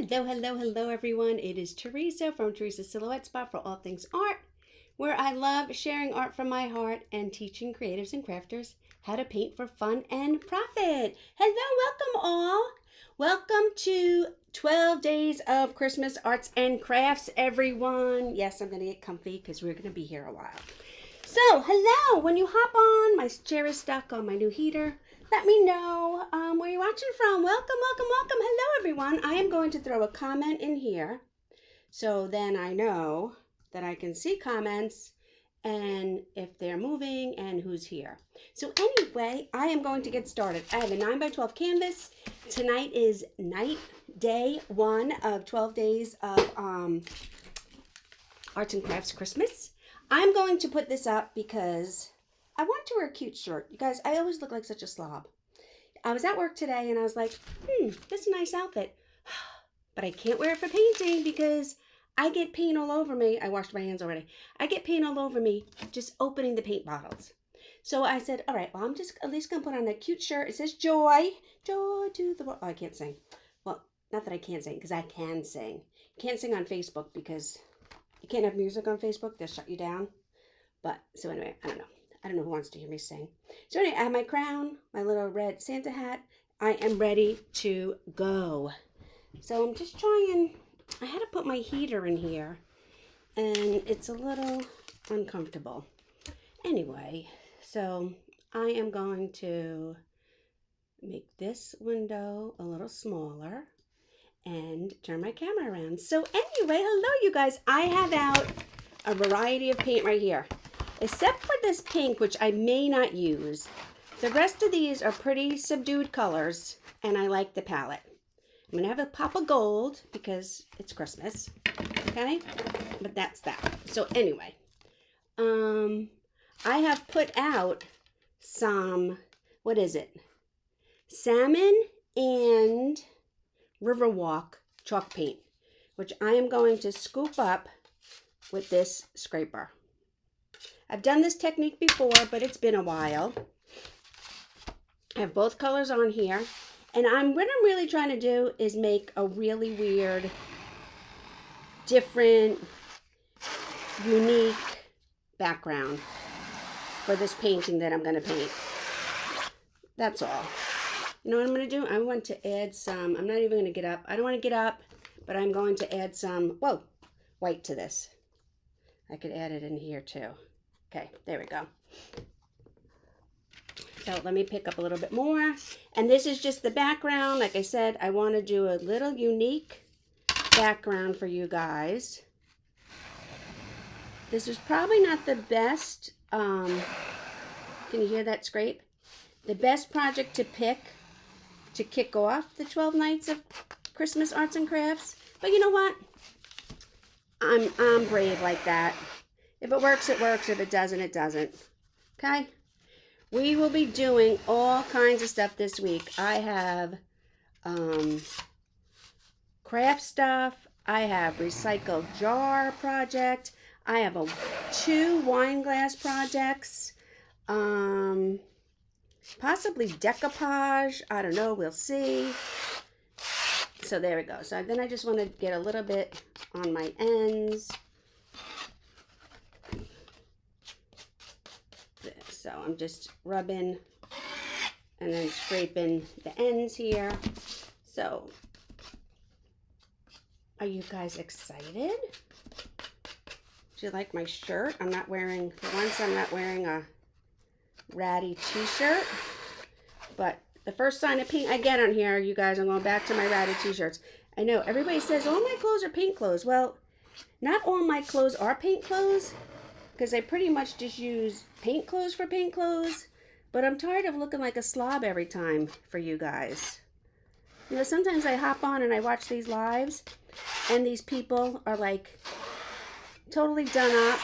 Hello, hello, hello, everyone. It is Teresa from Teresa's Silhouette Spot for all things art, where I love sharing art from my heart and teaching creatives and crafters how to paint for fun and profit. Hello, welcome all. Welcome to 12 days of Christmas arts and crafts, everyone. Yes, I'm going to get comfy because we're going to be here a while. So, hello. When you hop on, my chair is stuck on my new heater. Let me know where you're watching from. Welcome, welcome, welcome. Hello, everyone. I am going to throw a comment in here so then I know that I can see comments and if they're moving and who's here. So anyway, I am going to get started. I have a 9x12 canvas. Tonight is day 1 of 12 days of Arts and Crafts Christmas. I'm going to put this up because I want to wear a cute shirt. You guys, I always look like such a slob. I was at work today and I was like, this is a nice outfit. But I can't wear it for painting because I get paint all over me. I washed my hands already. I get paint all over me just opening the paint bottles. So I said, all right, well, I'm just at least going to put on a cute shirt. It says joy, joy to the world. Oh, I can't sing. Well, not that I can't sing because I can sing. Can't sing on Facebook because you can't have music on Facebook. They'll shut you down. But so anyway, I don't know. I don't know who wants to hear me sing. So anyway, I have my crown, my little red Santa hat. I am ready to go. So I'm just trying, I had to put my heater in here and it's a little uncomfortable. Anyway, so I am going to make this window a little smaller and turn my camera around. So anyway, hello you guys. I have out a variety of paint right here. Except for this pink, which I may not use. The rest of these are pretty subdued colors, and I like the palette. I'm going to have a pop of gold because it's Christmas, okay? But that's that. So anyway, I have put out some, what is it? Salmon and Riverwalk chalk paint, which I am going to scoop up with this scraper. I've done this technique before, but it's been a while. I have both colors on here. And what I'm really trying to do is make a really weird, different, unique background for this painting that I'm going to paint. That's all. You know what I'm going to do? I want to add some, I'm not even going to get up. I don't want to get up, but I'm going to add some, white to this. I could add it in here too. Okay, there we go. So let me pick up a little bit more. And this is just the background. Like I said, I want to do a little unique background for you guys. This is probably not the best, can you hear that scrape? The best project to pick to kick off the 12 nights of Christmas arts and crafts. But you know what? I'm brave like that. If it works, it works. If it doesn't, it doesn't. Okay? We will be doing all kinds of stuff this week. I have craft stuff. I have recycled jar project. I have 2 wine glass projects. Possibly decoupage. I don't know. We'll see. So there we go. So then I just want to get a little bit on my ends. So I'm just rubbing and then scraping the ends here. So, are you guys excited? Do you like my shirt? I'm not wearing, for once I'm not wearing a ratty t-shirt. But the first sign of paint I get on here, you guys, I'm going back to my ratty t-shirts. I know, everybody says all my clothes are paint clothes. Well, not all my clothes are paint clothes, because I pretty much just use paint clothes for paint clothes. But I'm tired of looking like a slob every time for you guys. You know, sometimes I hop on and I watch these lives, and these people are like totally done up.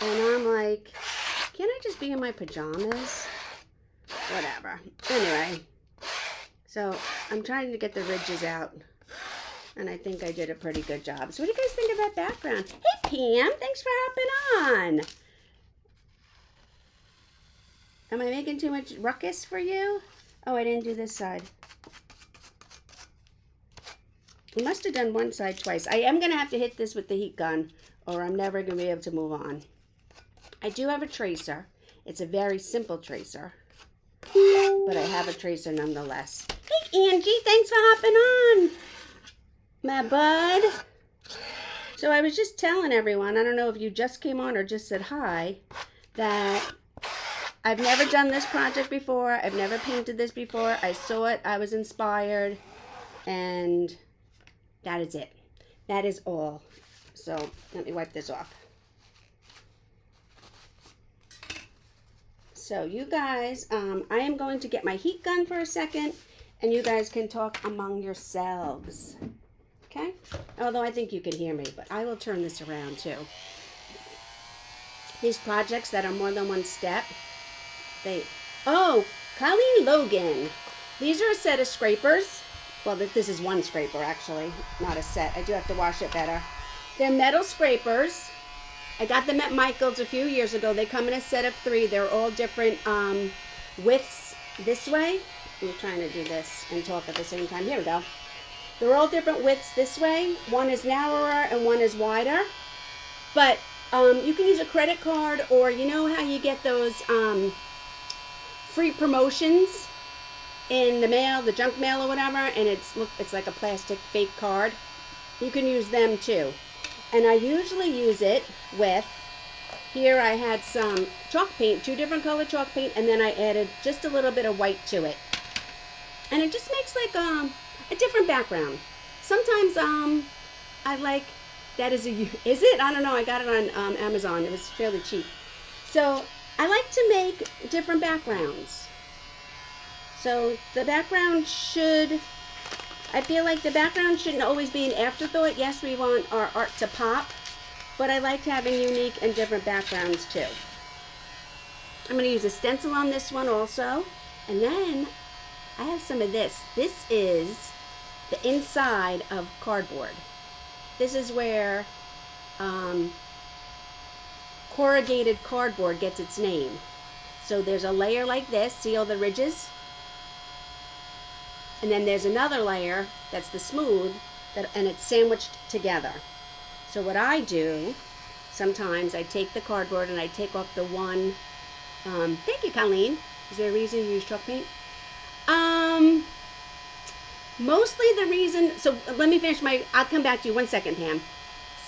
And I'm like, can't I just be in my pajamas? Whatever. Anyway, so I'm trying to get the ridges out. And I think I did a pretty good job. So what do you guys think of that background? Hey, Pam, thanks for hopping on. Am I making too much ruckus for you? Oh, I didn't do this side. I must have done one side twice. I am going to have to hit this with the heat gun or I'm never going to be able to move on. I do have a tracer. It's a very simple tracer, but I have a tracer nonetheless. Hey Angie, thanks for hopping on, my bud. So I was just telling everyone, I don't know if you just came on or just said hi, that I've never done this project before. I've never painted this before. I saw it, I was inspired, and that is it. That is all. So let me wipe this off. So you guys, I am going to get my heat gun for a second, and you guys can talk among yourselves. Okay? Although I think you can hear me, but I will turn this around too. These projects that are more than one step, oh, Colleen Logan. These are a set of scrapers. Well, this is one scraper actually, not a set. I do have to wash it better. They're metal scrapers. I got them at Michael's a few years ago. They come in a set of 3. They're all different widths this way. I'm trying to do this and talk at the same time. Here we go. They're all different widths this way. One is narrower and one is wider. But you can use a credit card, or you know how you get those free promotions in the mail, the junk mail or whatever, and it's like a plastic fake card. You can use them too. And I usually use it with, here I had some chalk paint, 2 different color chalk paint, and then I added just a little bit of white to it. And it just makes like a different background. Sometimes I like, is it? I don't know, I got it on Amazon. It was fairly cheap. So I like to make different backgrounds. So the background I feel like the background shouldn't always be an afterthought. Yes, we want our art to pop, but I like having unique and different backgrounds too. I'm going to use a stencil on this one also. And then I have some of this. This is the inside of cardboard. This is where corrugated cardboard gets its name. So there's a layer like this. See all the ridges? And then there's another layer that's the smooth, and it's sandwiched together. So what I do, sometimes I take the cardboard and I take off the one, thank you Colleen. Is there a reason you use chalk paint? Mostly the reason, so let me finish I'll come back to you 1 second, Pam.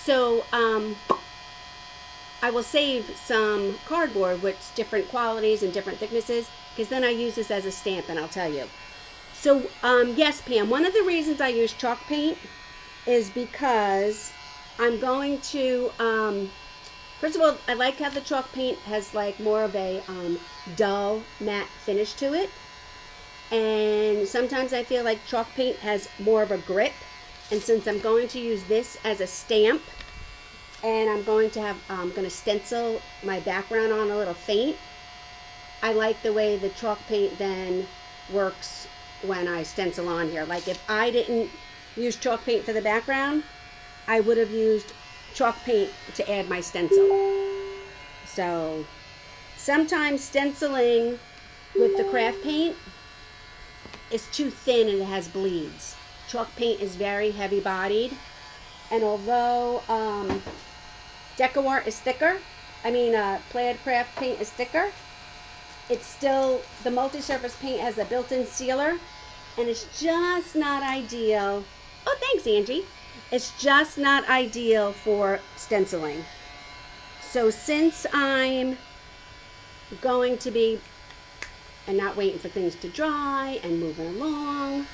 So I will save some cardboard with different qualities and different thicknesses, because then I use this as a stamp, and I'll tell you. So, yes, Pam, one of the reasons I use chalk paint is because I'm going to, first of all, I like how the chalk paint has like more of a dull matte finish to it. And sometimes I feel like chalk paint has more of a grip. And since I'm going to use this as a stamp, and I'm going to stencil my background on a little faint, I like the way the chalk paint then works when I stencil on here. Like if I didn't use chalk paint for the background, I would have used chalk paint to add my stencil. So sometimes stenciling with the craft paint is too thin and it has bleeds. Chalk paint is very heavy bodied, and although DecoArt is thicker, Plaid Craft paint is thicker, it's still, the multi-surface paint has a built-in sealer, and it's just not ideal. Oh, thanks, Angie. It's just not ideal for stenciling. So since I'm going to be, and not waiting for things to dry and moving along,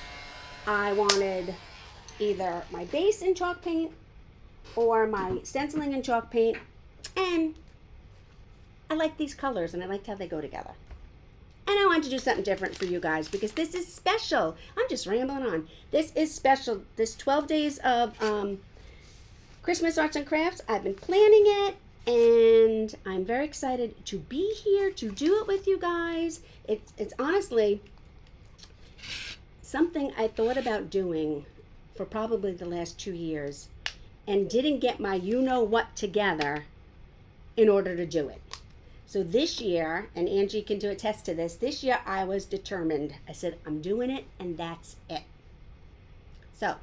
I wanted either my base in chalk paint or my stenciling in chalk paint, and I like these colors and I liked how they go together. And I wanted to do something different for you guys because this is special. I'm just rambling on. This is special. This 12 days of Christmas Arts and Crafts, I've been planning it, and I'm very excited to be here to do it with you guys. It's honestly something I thought about doing for probably the last 2 years and didn't get my you-know-what together in order to do it. So this year, and Angie can attest to this year I was determined. I said, I'm doing it, and that's it. So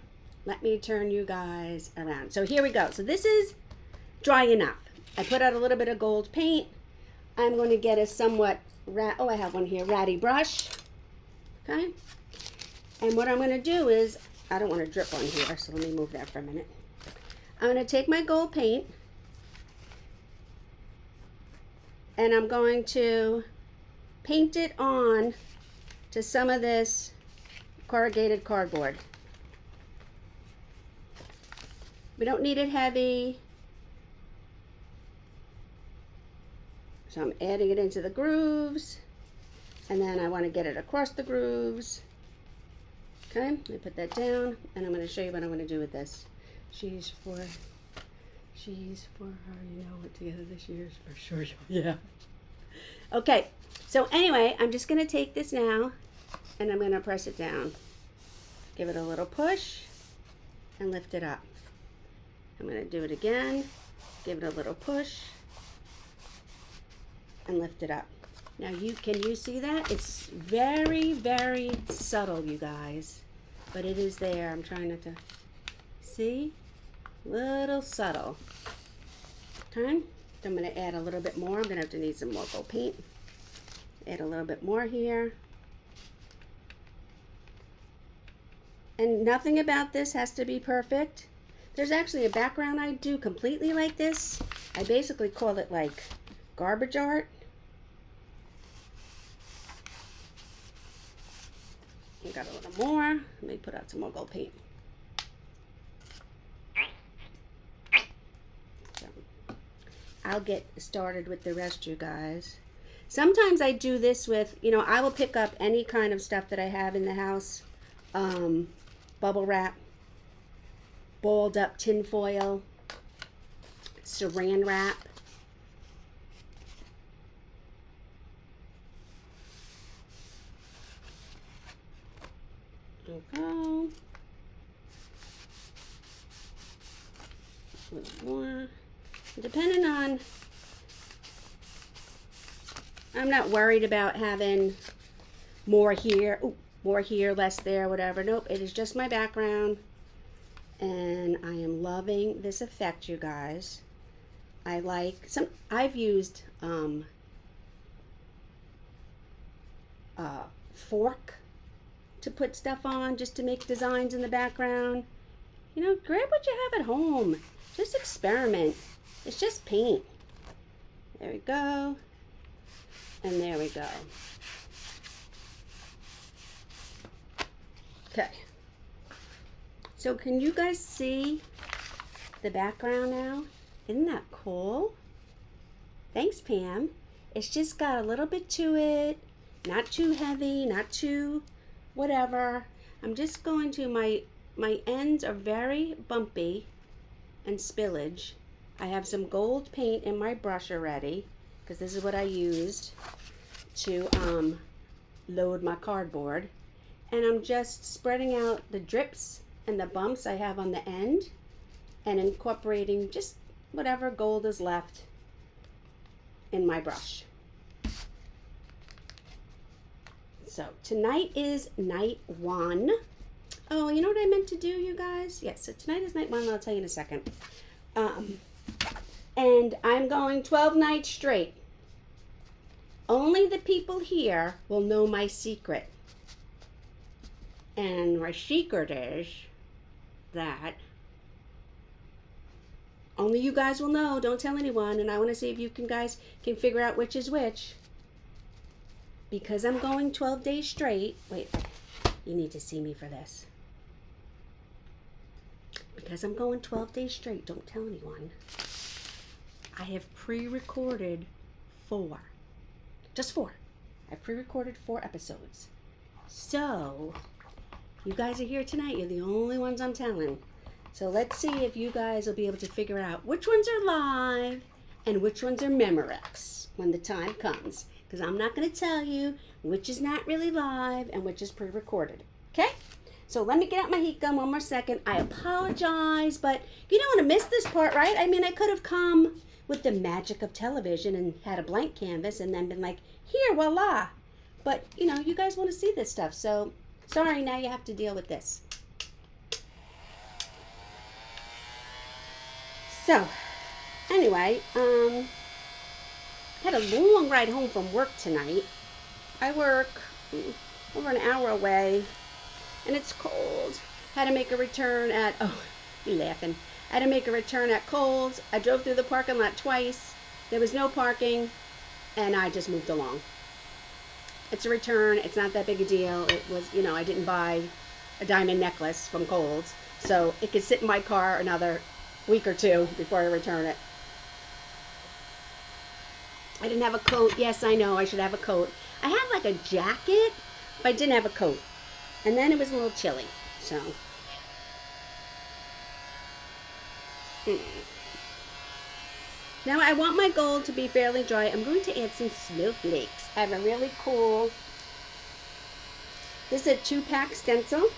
Let me turn you guys around. So here we go. So this is dry enough. I put out a little bit of gold paint. I'm going to get a somewhat, I have one here, ratty brush. Okay. And what I'm going to do is, I don't want to drip on here, so let me move that for a minute. I'm going to take my gold paint and I'm going to paint it on to some of this corrugated cardboard. We don't need it heavy. So I'm adding it into the grooves, and then I want to get it across the grooves. Okay, let me put that down, and I'm going to show you what I'm going to do with this. She's for her, you know what, together this year's for sure. Yeah. Okay, so anyway, I'm just going to take this now, and I'm going to press it down. Give it a little push, and lift it up. I'm going to do it again, give it a little push, and lift it up. Now can you see that? It's very, very subtle, you guys, but it is there. I'm trying not to see. Little subtle. Okay. I'm going to add a little bit more. I'm going to have to need some more gold paint. Add a little bit more here. And nothing about this has to be perfect. There's actually a background I do completely like this. I basically call it like garbage art. I got a little more. Let me put out some more gold paint. So, I'll get started with the rest, you guys. Sometimes I do this with, I will pick up any kind of stuff that I have in the house. Bubble wrap, balled up tin foil, saran wrap. Okay. A little more. Depending on, I'm not worried about having more here. Ooh, more here, less there, whatever. Nope, it is just my background. And I am loving this effect, you guys. I've used fork to put stuff on, just to make designs in the background. Grab what you have at home. Just experiment. It's just paint. There we go. And there we go. Okay. So can you guys see the background now? Isn't that cool? Thanks, Pam. It's just got a little bit to it. Not too heavy, not too whatever. I'm just going to, my ends are very bumpy and spillage. I have some gold paint in my brush already, because this is what I used to load my cardboard. And I'm just spreading out the drips and the bumps I have on the end and incorporating just whatever gold is left in my brush. So tonight is night 1. Oh, you know what I meant to do, you guys? Yes, so tonight is night 1. I'll tell you in a second. And I'm going 12 nights straight. Only the people here will know my secret. And my secret is that only you guys will know. Don't tell anyone. And I want to see if you guys can figure out which is which. Because I'm going 12 days straight. Wait, you need to see me for this. Because I'm going 12 days straight. Don't tell anyone. I have pre-recorded 4. Just 4. I've pre-recorded 4 episodes. So, you guys are here tonight. You're the only ones I'm telling. So let's see if you guys will be able to figure out which ones are live and which ones are Memorex when the time comes. Because I'm not going to tell you which is not really live and which is pre-recorded. Okay? So let me get out my heat gun one more second. I apologize, but you don't want to miss this part, right? I mean, I could have come with the magic of television and had a blank canvas and then been like, here, voila. But, you guys want to see this stuff. So, sorry, now you have to deal with this. So, anyway, had a long ride home from work tonight. I work over an hour away, and it's cold. Had to make a return at, oh, you're laughing. I had to make a return at Kohl's. I drove through the parking lot twice. There was no parking, and I just moved along. It's a return. It's not that big a deal. It was, I didn't buy a diamond necklace from Kohl's, so it could sit in my car another week or two before I return it. I didn't have a coat. Yes, I know I should have a coat. I had like a jacket, but I didn't have a coat. And then it was a little chilly, so. Now I want my gold to be fairly dry. I'm going to add some snowflakes. I have a really cool, this is a 2-pack stencil.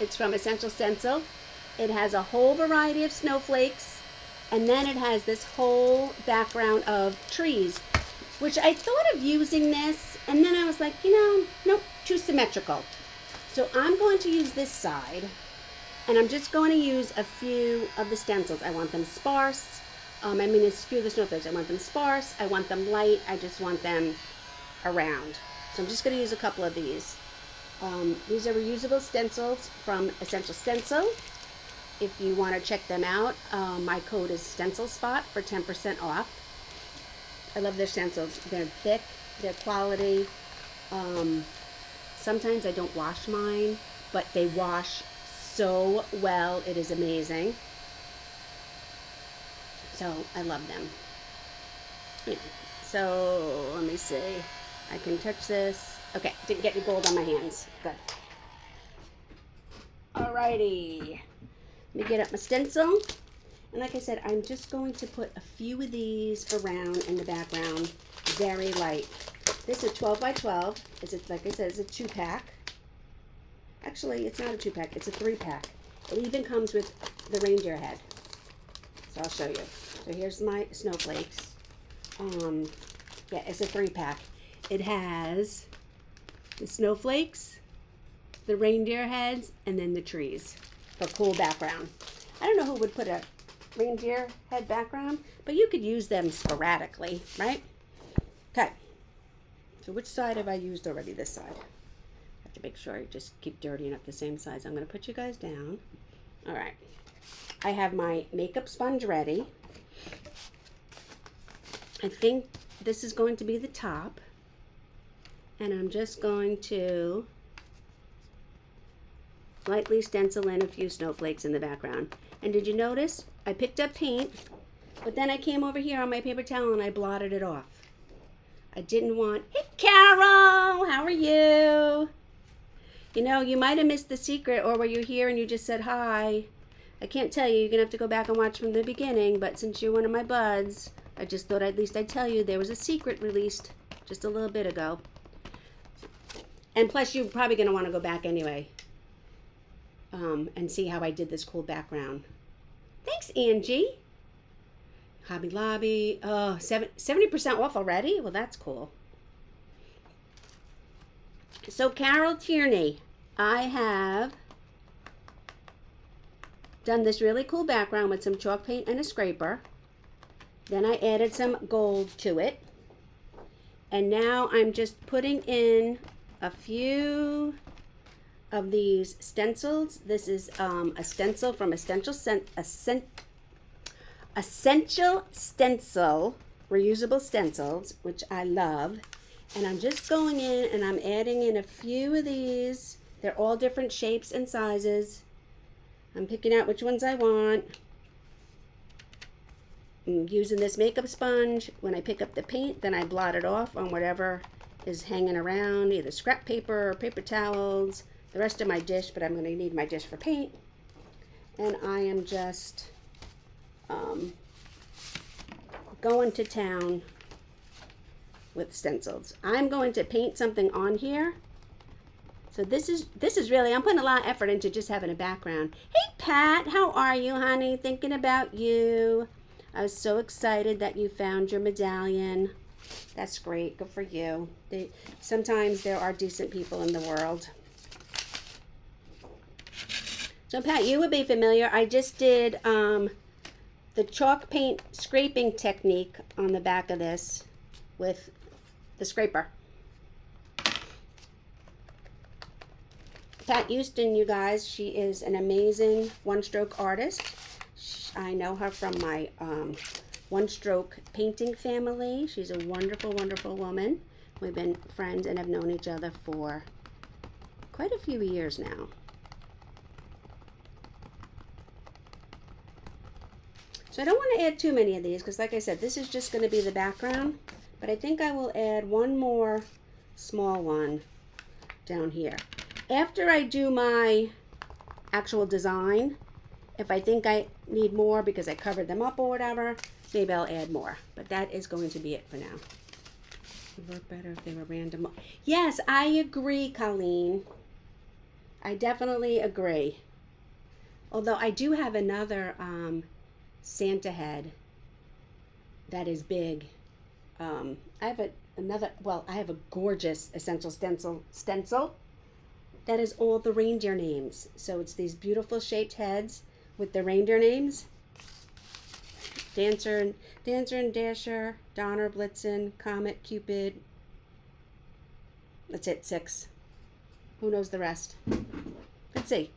It's from Essential Stencil. It has a whole variety of snowflakes, and then it has this whole background of trees, which I thought of using this, and then I was like, nope, too symmetrical. So I'm going to use this side, and I'm just going to use a few of the stencils. I want them sparse. It's a few of the snowflakes. I want them sparse. I want them light. I just want them around. So I'm just going to use a couple of these. These are reusable stencils from Essential Stencil. If you want to check them out, my code is StencilSpot for 10% off. I love their stencils. They're thick. They're quality. Sometimes I don't wash mine, but they wash so well. It is amazing. So I love them. Yeah. So let me see. I can touch this. Okay, didn't get any gold on my hands. Good. Alrighty. Let me get up my stencil. And like I said, I'm just going to put a few of these around in the background. Very light. This is 12 by 12. Like I said, it's a 2-pack. Actually, it's not a 2-pack. It's a 3-pack. It even comes with the reindeer head. So I'll show you. So here's my snowflakes. Yeah, it's a 3-pack. It has the snowflakes, the reindeer heads, and then the trees for cool background. I don't know who would put a reindeer head background, but you could use them sporadically, right? Okay. So which side have I used already? This side. I have to make sure I just keep dirtying up the same sides. I'm going to put you guys down. All right. I have my makeup sponge ready. I think this is going to be the top. And I'm just going to lightly stencil in a few snowflakes in the background. And did you notice? I picked up paint, but then I came over here on my paper towel and I blotted it off. I didn't want, hey Carol, how are you? You might have missed the secret, or were you here and you just said hi? I can't tell you, you're going to have to go back and watch from the beginning, but since you're one of my buds, I just thought at least I'd tell you there was a secret released just a little bit ago. And plus, you're probably going to want to go back anyway and see how I did this cool background. Thanks, Angie. Hobby Lobby. Oh, 70% off already? Well, that's cool. So, Carol Tierney, I have done this really cool background with some chalk paint and a scraper. Then I added some gold to it. And now I'm just putting in a few of these stencils. This is a stencil from Essential Stencil, reusable stencils, which I love. And I'm just going in and I'm adding in a few of these. They're all different shapes and sizes. I'm picking out which ones I want. I'm using this makeup sponge. When I pick up the paint, then I blot it off on whatever is hanging around, either scrap paper or paper towels, the rest of my dish, but I'm going to need my dish for paint. And I am just going to town with stencils. I'm going to paint something on here. So this is really, I'm putting a lot of effort into just having a background. Hey Pat, how are you, honey? Thinking about you. I was so excited that you found your medallion. That's great. Good for you. Sometimes there are decent people in the world. So Pat, you would be familiar. I just did the chalk paint scraping technique on the back of this with the scraper. Pat Houston, you guys, she is an amazing one-stroke artist. I know her from my one-stroke painting family. She's a wonderful, wonderful woman. We've been friends and have known each other for quite a few years now. So I don't want to add too many of these because, like I said, this is just going to be the background. But I think I will add one more small one down here. After I do my actual design, if I think I need more because I covered them up or whatever, maybe I'll add more. But that is going to be it for now. It would work better if they were random. Yes, I agree, Colleen. I definitely agree. Although I do have another Santa head that is big. I have I have a gorgeous essential stencil that is all the reindeer names. So it's these beautiful shaped heads with the reindeer names. Dancer and Dasher, Donner, Blitzen, Comet, Cupid. That's it, 6. Who knows the rest? Let's see.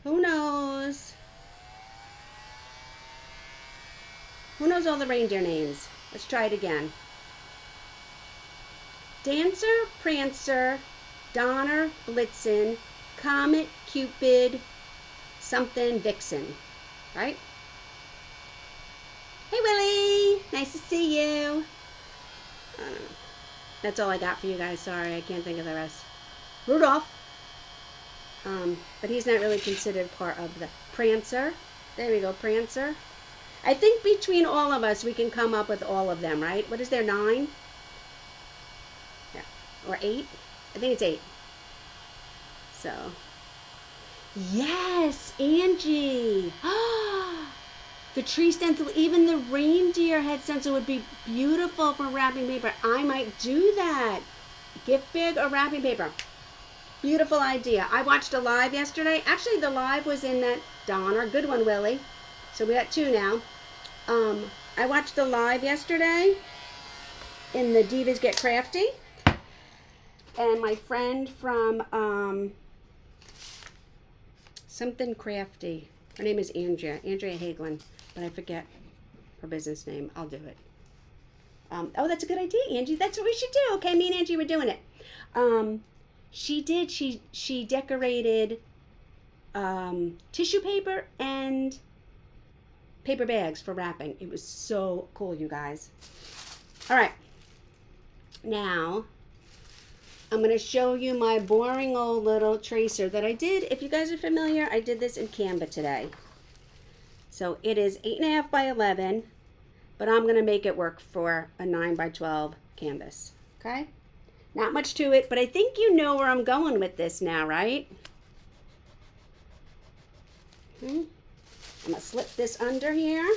Who knows? Who knows all the reindeer names? Let's try it again. Dancer, Prancer, Donner, Blitzen, Comet, Cupid, something, Vixen. Right? Hey, Willie. Nice to see you. I don't know. That's all I got for you guys. Sorry, I can't think of the rest. Rudolph. But he's not really considered part of the Prancer. There we go, Prancer. I think between all of us, we can come up with all of them, right? What is there, 9? Yeah. Or 8? I think it's 8. So. Yes, Angie. The tree stencil, even the reindeer head stencil would be beautiful for wrapping paper. I might do that. Gift bag or wrapping paper. Beautiful idea. I watched a live yesterday. Actually, the live was in that Donner. Good one, Willie. So we got 2 now. I watched the live yesterday in the Divas Get Crafty. And my friend from something crafty. Her name is Andrea Hagelin, but I forget her business name. I'll do it. Oh, that's a good idea, Angie. That's what we should do. Okay, me and Angie were doing it. She decorated tissue paper and paper bags for wrapping. It was so cool, you guys. All right. Now, I'm going to show you my boring old little tracer that I did. If you guys are familiar, I did this in Canva today. So it is 8.5 by 11, but I'm going to make it work for a 9 by 12 canvas. Okay? Not much to it, but I think you know where I'm going with this now, right? I'm going to slip this under here.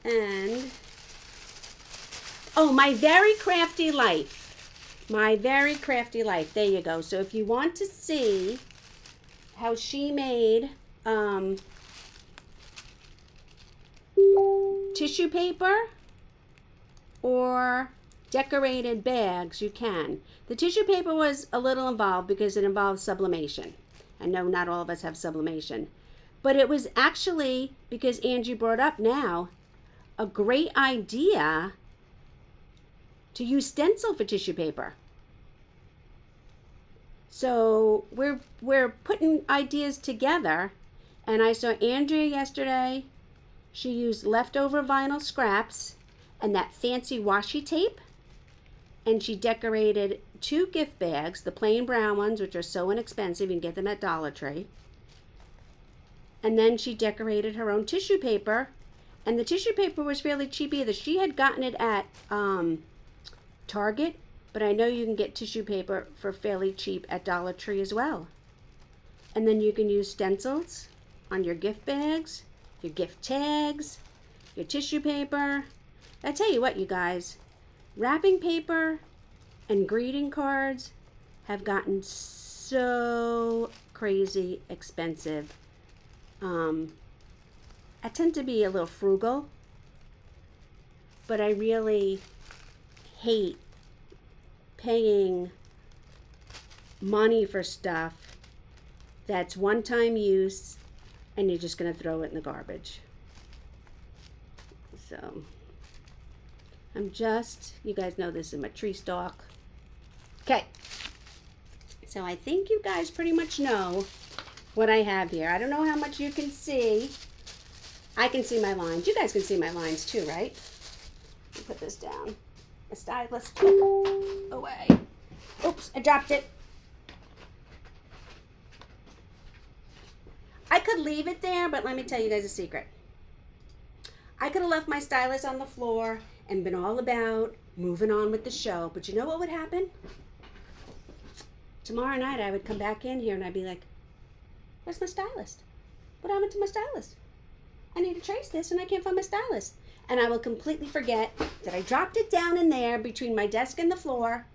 And, oh, my very crafty life. My very crafty life. There you go. So if you want to see how she made tissue paper or decorated bags, you can. The tissue paper was a little involved because it involves sublimation. I know not all of us have sublimation. But it was actually, because Angie brought up now, a great idea to use stencil for tissue paper. So we're putting ideas together, and I saw Andrea yesterday. She used leftover vinyl scraps and that fancy washi tape, and she decorated 2 gift bags, the plain brown ones, which are so inexpensive, you can get them at Dollar Tree. And then she decorated her own tissue paper, and the tissue paper was fairly cheap either. She had gotten it at Target, but I know you can get tissue paper for fairly cheap at Dollar Tree as well. And then you can use stencils on your gift bags, your gift tags, your tissue paper. I tell you what, you guys, wrapping paper and greeting cards have gotten so crazy expensive. I tend to be a little frugal, but I really hate paying money for stuff that's one-time use and you're just going to throw it in the garbage. So you guys know this is my tree stalk. Okay, so I think you guys pretty much know what I have here. I don't know how much you can see. I can see my lines. You guys can see my lines too, right? Let me put this down. My stylus away. Oops, I dropped it. I could leave it there, but let me tell you guys a secret. I could have left my stylus on the floor and been all about moving on with the show, but you know what would happen? Tomorrow night I would come back in here and I'd be like, where's my stylus? What happened to my stylus? I need to trace this and I can't find my stylus. And I will completely forget that I dropped it down in there between my desk and the floor,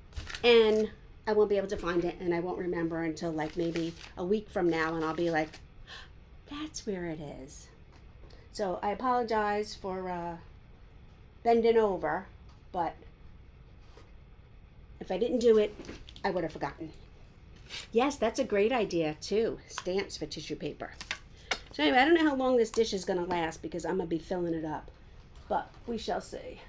and I won't be able to find it, and I won't remember until like maybe a week from now, and I'll be like, that's where it is. So I apologize for bending over, but if I didn't do it, I would have forgotten. Yes, that's a great idea too. Stamps for tissue paper. So anyway, I don't know how long this dish is going to last because I'm going to be filling it up. But we shall see.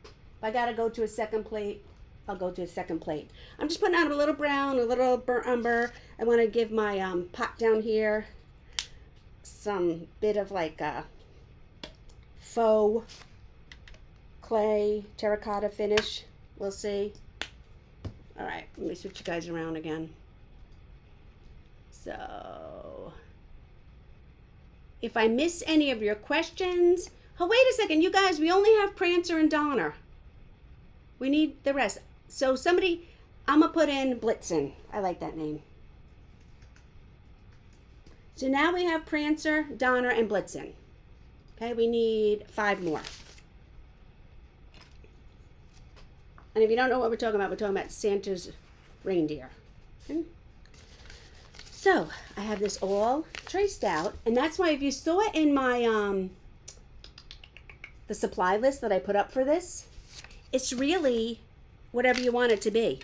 If I got to go to a second plate, I'll go to a second plate. I'm just putting out a little brown, a little burnt umber. I want to give my pot down here some bit of like faux clay terracotta finish. We'll see. All right, let me switch you guys around again. So, if I miss any of your questions, oh, wait a second, you guys, we only have Prancer and Donner. We need the rest. So somebody, I'm going to put in Blitzen. I like that name. So now we have Prancer, Donner, and Blitzen. Okay, we need 5 more. And if you don't know what we're talking about Santa's reindeer. Okay. So I have this all traced out, and that's why if you saw it in my the supply list that I put up for this, it's really whatever you want it to be.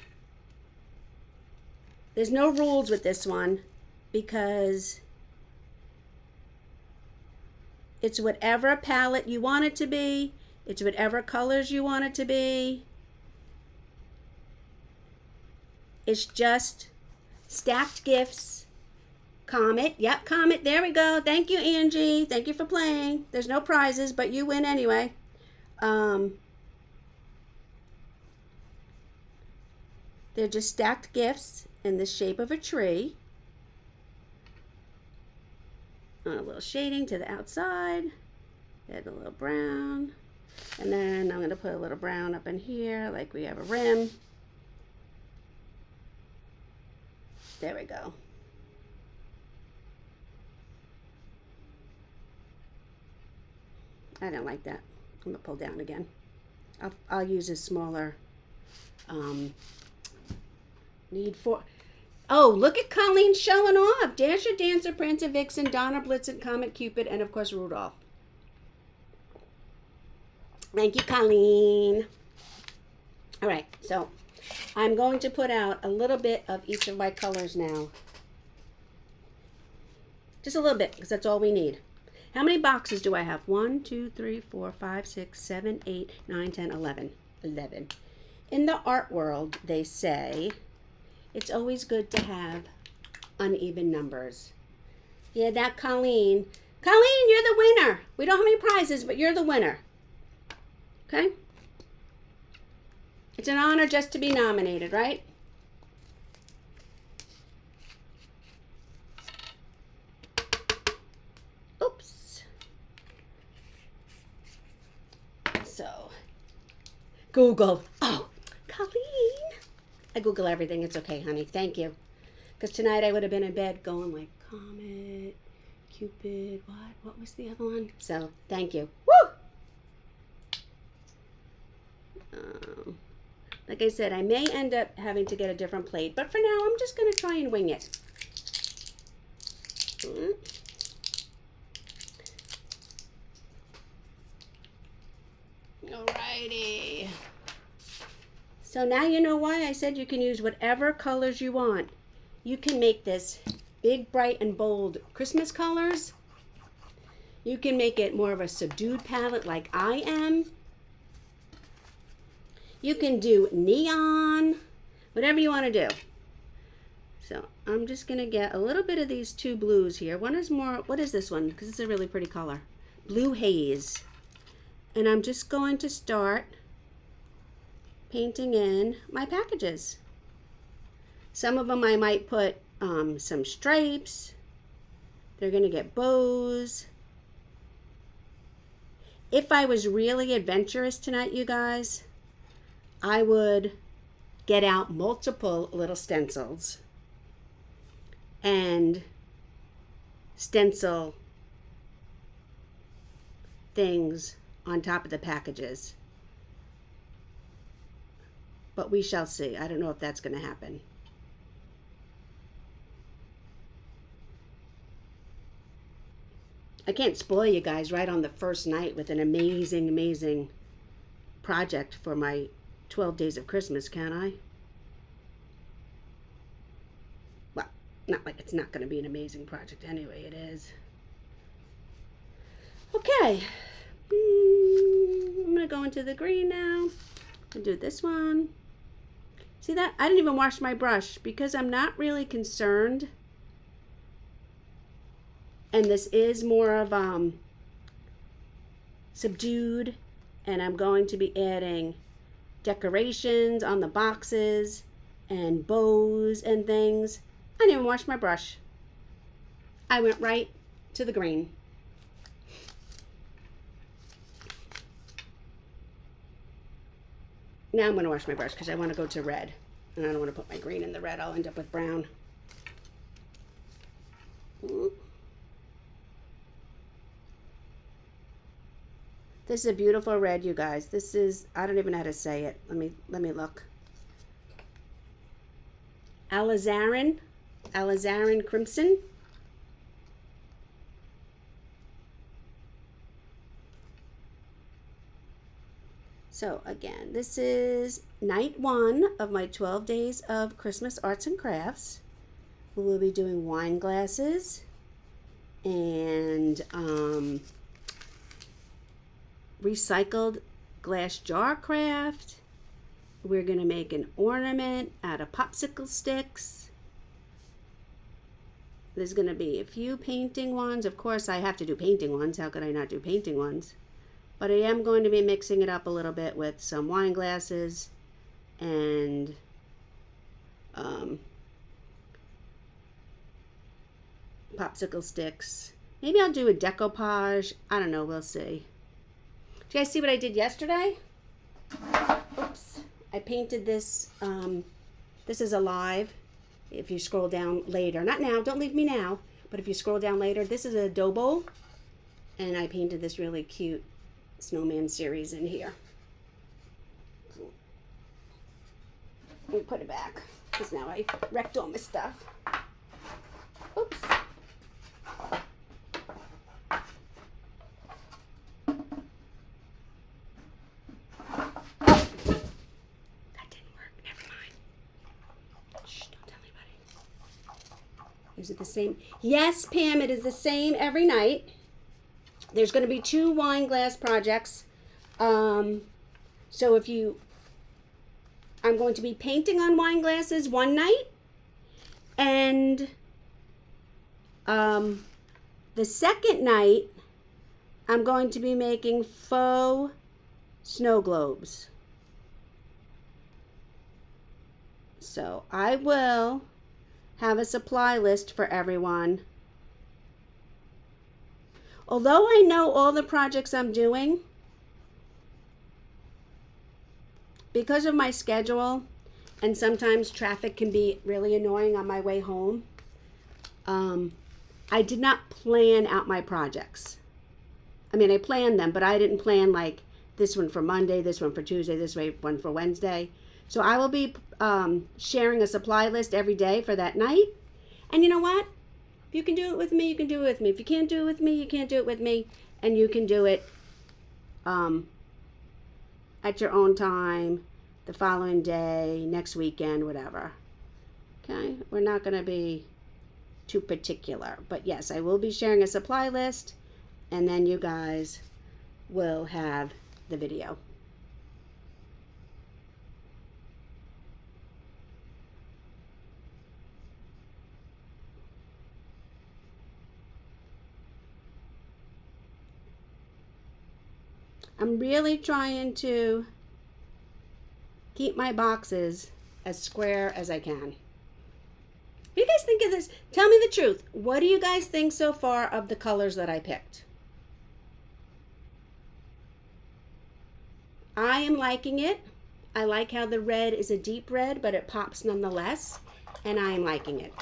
There's no rules with this one because it's whatever palette you want it to be. It's whatever colors you want it to be. It's just stacked gifts. Comet. Yep, Comet. There we go. Thank you, Angie. Thank you for playing. There's no prizes, but you win anyway. They're just stacked gifts in the shape of a tree. A little shading to the outside. Add a little brown. And then I'm going to put a little brown up in here like we have a rim. There we go. I don't like that. I'm going to pull down again. I'll use a smaller need for. Oh, look at Colleen showing off. Dasher, Dancer, Prancer, Vixen, Donner, Blitzen, Comet, Cupid, and of course Rudolph. Thank you, Colleen. All right, so I'm going to put out a little bit of each of my colors now. Just a little bit, because that's all we need. How many boxes do I have? 1, 2, 3, 4, 5, 6, 7, 8, 9, 10, 11. 11. In the art world, they say it's always good to have uneven numbers. Yeah, that Colleen. Colleen, you're the winner. We don't have any prizes, but you're the winner. Okay? It's an honor just to be nominated, right? Oops. So, Google. Oh, Colleen. I Google everything. It's okay, honey. Thank you. Because tonight I would have been in bed going like, Comet, Cupid, what was the other one? So, thank you. Woo! Like I said, I may end up having to get a different plate, but for now, I'm just going to try and wing it. Alrighty. So now you know why I said you can use whatever colors you want. You can make this big, bright, and bold Christmas colors. You can make it more of a subdued palette like I am. You can do neon, whatever you want to do. So I'm just going to get a little bit of these two blues here. One is more, what is this one? Because it's a really pretty color. Blue haze. And I'm just going to start painting in my packages. Some of them I might put some stripes. They're going to get bows. If I was really adventurous tonight, you guys, I would get out multiple little stencils and stencil things on top of the packages. But we shall see. I don't know if that's going to happen. I can't spoil you guys right on the first night with an amazing, amazing project for my 12 days of Christmas, can I? Well, not like it's not going to be an amazing project anyway, it is. Okay. I'm going to go into the green now. I'll do this one. See that? I didn't even wash my brush because I'm not really concerned. And this is more of subdued, and I'm going to be adding decorations on the boxes and bows and things. I didn't even wash my brush. I went right to the green. Now I'm going to wash my brush because I want to go to red, and I don't want to put my green in the red. I'll end up with brown. Ooh. This is a beautiful red, you guys. This is, I don't even know how to say it. Let me look. Alizarin Crimson. So again, this is night 1 of my 12 days of Christmas arts and crafts. We will be doing wine glasses and recycled glass jar craft. We're going to make an ornament out of popsicle sticks. There's going to be a few painting ones. Of course, I have to do painting ones. How could I not do painting ones? But I am going to be mixing it up a little bit with some wine glasses and popsicle sticks. Maybe I'll do a decoupage. I don't know. We'll see. Do you guys see what I did yesterday? Oops. I painted this. This is alive. If you scroll down later. Not now. Don't leave me now. But if you scroll down later, this is a dough bowl. And I painted this really cute snowman series in here. Let me put it back. Because now I wrecked all my stuff. Oops. Is it the same? Yes, Pam, it is the same every night. There's going to be 2 wine glass projects. So if you, I'm going to be painting on wine glasses one night. And the second night, I'm going to be making faux snow globes. So I will have a supply list for everyone. Although I know all the projects I'm doing, because of my schedule, and sometimes traffic can be really annoying on my way home, I did not plan out my projects. I mean, I planned them, but I didn't plan like this one for Monday, this one for Tuesday, this one for Wednesday. So I will be sharing a supply list every day for that night. And you know what? If you can do it with me, you can do it with me. If you can't do it with me, you can't do it with me. And you can do it at your own time, the following day, next weekend, whatever. Okay? We're not going to be too particular. But yes, I will be sharing a supply list, and then you guys will have the video. I'm really trying to keep my boxes as square as I can. What do you guys think of this? Tell me the truth. What do you guys think so far of the colors that I picked? I am liking it. I like how the red is a deep red, but it pops nonetheless, and I am liking it.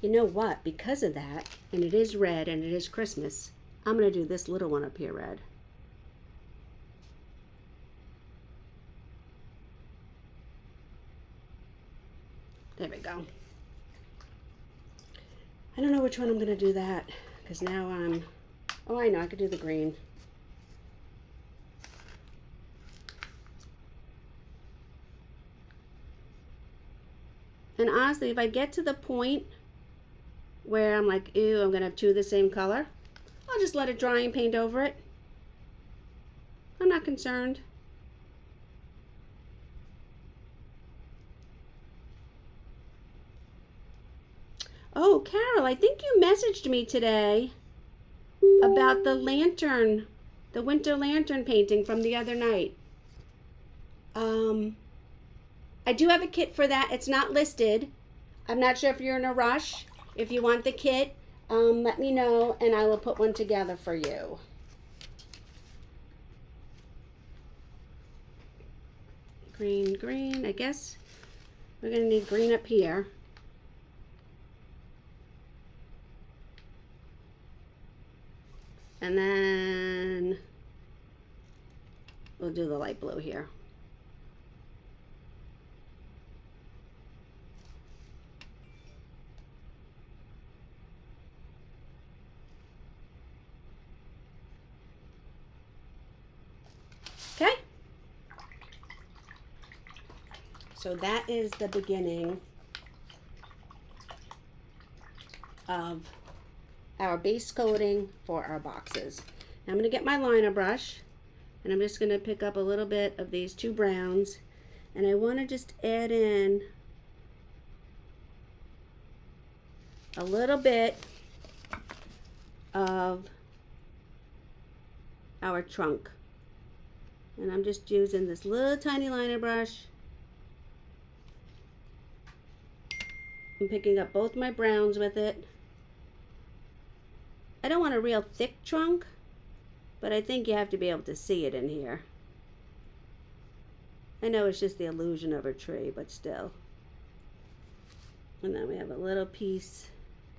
You know what? Because of that, and it is red and it is Christmas, I'm going to do this little one up here red. There we go. I don't know which one I'm going to do that, because now oh, I know, I could do the green. And honestly, if I get to the point where I'm like, ew, I'm going to have two of the same color, I'll just let it dry and paint over it. I'm not concerned. Oh, Carol, I think you messaged me today about the lantern, the winter lantern painting from the other night. I do have a kit for that. It's not listed. I'm not sure if you're in a rush. If you want the kit, let me know and I will put one together for you. Green, green. I guess we're going to need green up here. And then we'll do the light blue here. Okay. So that is the beginning of our base coating for our boxes. Now I'm going to get my liner brush and I'm just going to pick up a little bit of these two browns, and I want to just add in a little bit of our trunk. And I'm just using this little tiny liner brush. I'm picking up both my browns with it. I don't want a real thick trunk, but I think you have to be able to see it in here. I know it's just the illusion of a tree, but still. And then we have a little piece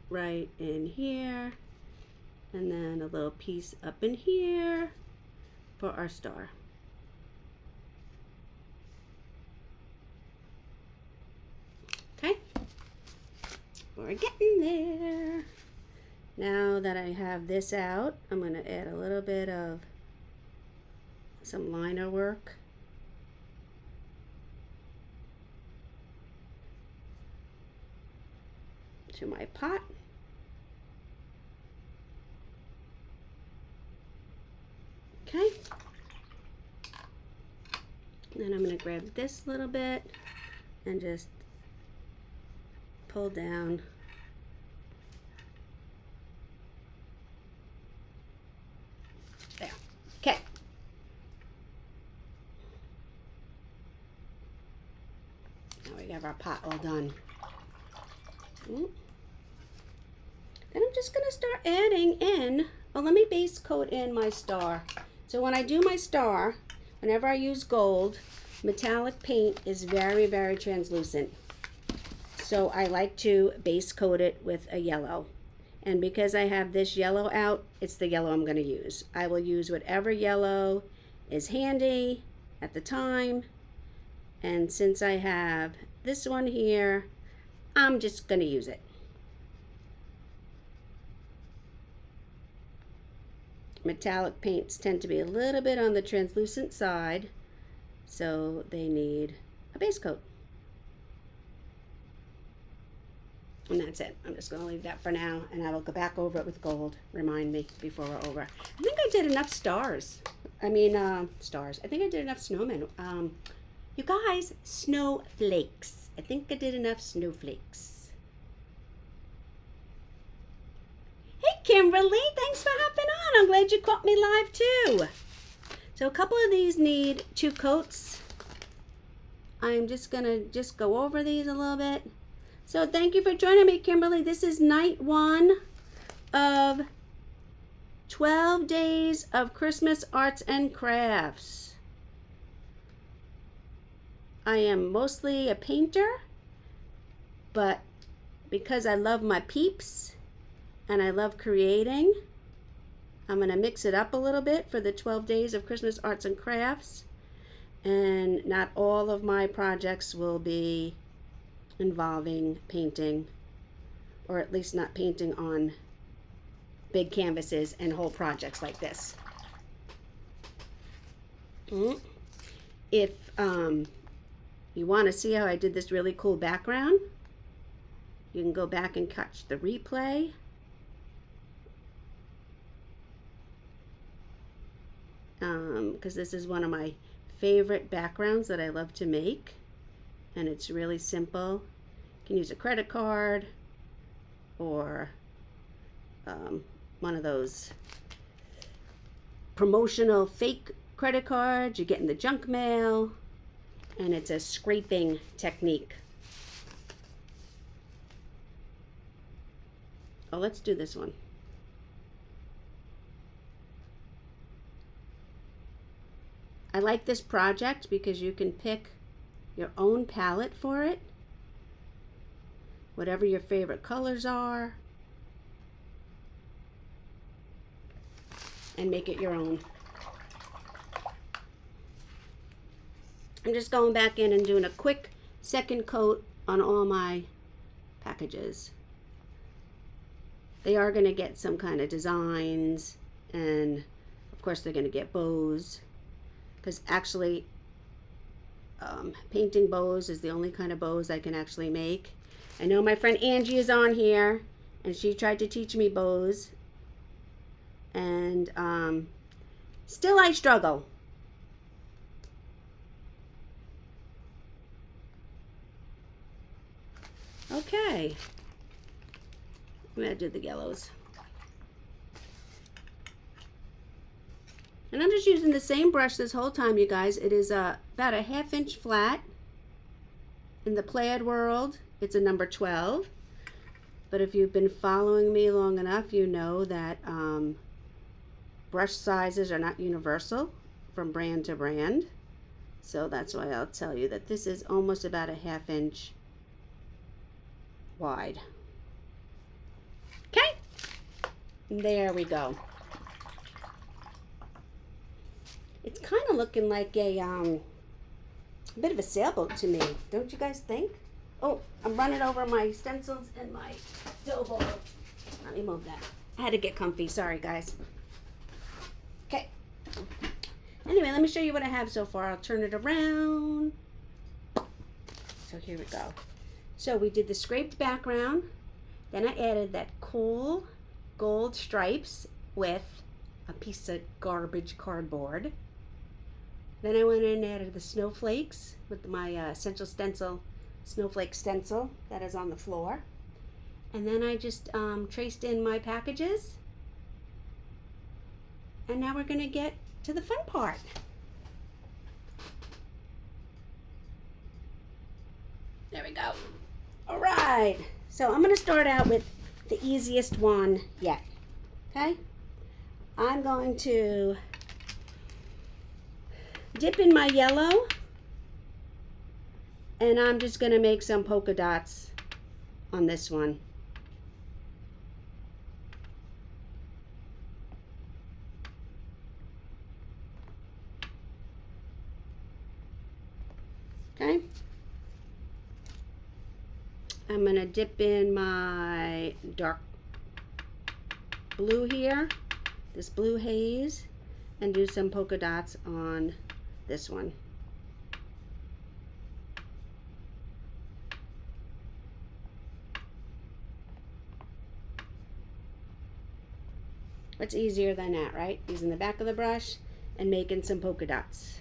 right in here, and then a little piece up in here for our star. Okay, we're getting there. Now that I have this out, I'm going to add a little bit of some liner work. To my pot. Okay. Then I'm going to grab this little bit and just pull down. There. Okay. Now we have our pot all done. Then I'm just going to start adding in, well, let me base coat in my star. So when I do my star, whenever I use gold, metallic paint is very, very translucent. So I like to base coat it with a yellow. And because I have this yellow out, it's the yellow I'm going to use. I will use whatever yellow is handy at the time. And since I have this one here, I'm just going to use it. Metallic paints tend to be a little bit on the translucent side, so they need a base coat. And that's it. I'm just going to leave that for now, and I will go back over it with gold. Remind me before we're over. I think I did enough stars. Stars. I think I did enough snowmen. You guys, snowflakes. I think I did enough snowflakes. Hey, Kimberly, thanks for hopping on. I'm glad you caught me live too. So a couple of these need 2 coats. I'm just gonna go over these a little bit. So thank you for joining me, Kimberly. This is night 1 of 12 days of Christmas arts and crafts. I am mostly a painter, but because I love my peeps and I love creating, I'm going to mix it up a little bit for the 12 days of Christmas arts and crafts. And not all of my projects will be involving painting, or at least not painting on big canvases and whole projects like this. If you want to see how I did this really cool background, you can go back and catch the replay. Because this is one of my favorite backgrounds that I love to make, and it's really simple. You can use a credit card or one of those promotional fake credit cards you get in the junk mail, and it's a scraping technique. Oh, let's do this one. I like this project because you can pick your own palette for it, whatever your favorite colors are, and make it your own. I'm just going back in and doing a quick second coat on all my packages. They are going to get some kind of designs, and of course they're going to get bows, because actually painting bows is the only kind of bows I can actually make. I know my friend Angie is on here, and she tried to teach me bows, and still I struggle. Okay, I'm gonna do the yellows. And I'm just using the same brush this whole time, you guys. It is about a 1/2 inch flat. In the plaid world, it's a number 12. But if you've been following me long enough, you know that brush sizes are not universal from brand to brand. So that's why I'll tell you that this is almost about a 1/2 inch wide. Okay, there we go. It's kind of looking like a bit of a sailboat to me, don't you guys think? Oh, I'm running over my stencils and my dough ball. Let me move that. I had to get comfy. Sorry, guys. Okay. Anyway, let me show you what I have so far. I'll turn it around. So here we go. So we did the scraped background. Then I added that cool gold stripes with a piece of garbage cardboard. Then I went in and added the snowflakes with my Essential Stencil snowflake stencil that is on the floor. And then I just traced in my packages. And now we're going to get to the fun part. There we go. All right. So I'm going to start out with the easiest one yet. Okay? I'm going to dip in my yellow, and I'm just going to make some polka dots on this one. Okay. I'm going to dip in my dark blue here, this blue haze, and do some polka dots on this one. What's easier than that, right? Using the back of the brush and making some polka dots.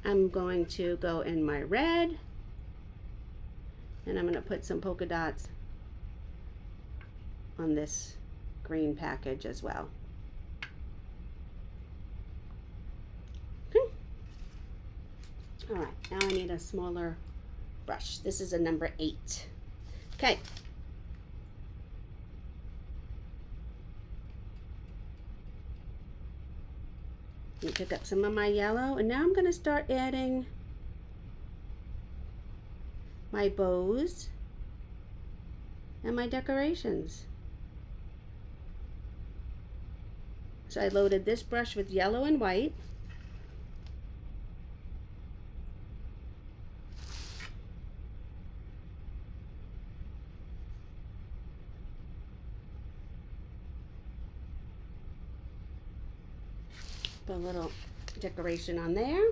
I'm going to go in my red, and I'm going to put some polka dots on this green package as well. Okay. All right, now I need a smaller brush. This is a number 8. Okay. Let me pick up some of my yellow, and now I'm going to start adding my bows and my decorations. So I loaded this brush with yellow and white. Put a little decoration on there.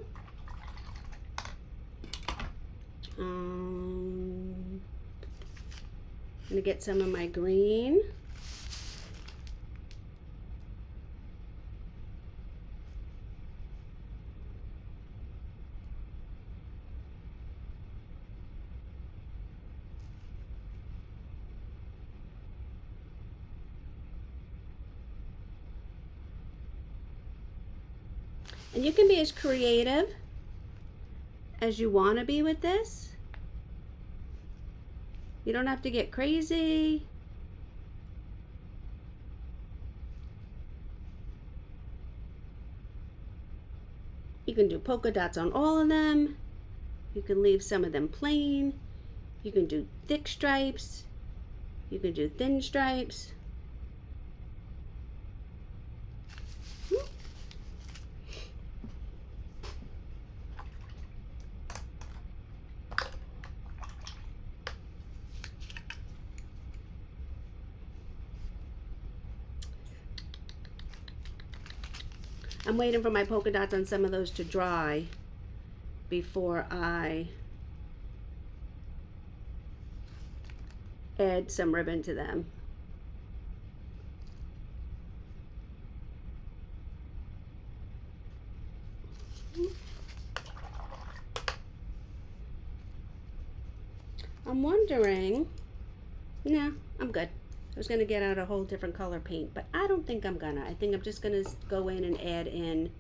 I'm gonna get some of my green. And you can be as creative as you want to be with this. You don't have to get crazy. You can do polka dots on all of them. You can leave some of them plain. You can do thick stripes. You can do thin stripes. I'm waiting for my polka dots on some of those to dry before I add some ribbon to them. I'm wondering, no, I'm good. I was going to get out a whole different color paint, but I don't think I'm gonna. I think I'm just going to go in and add in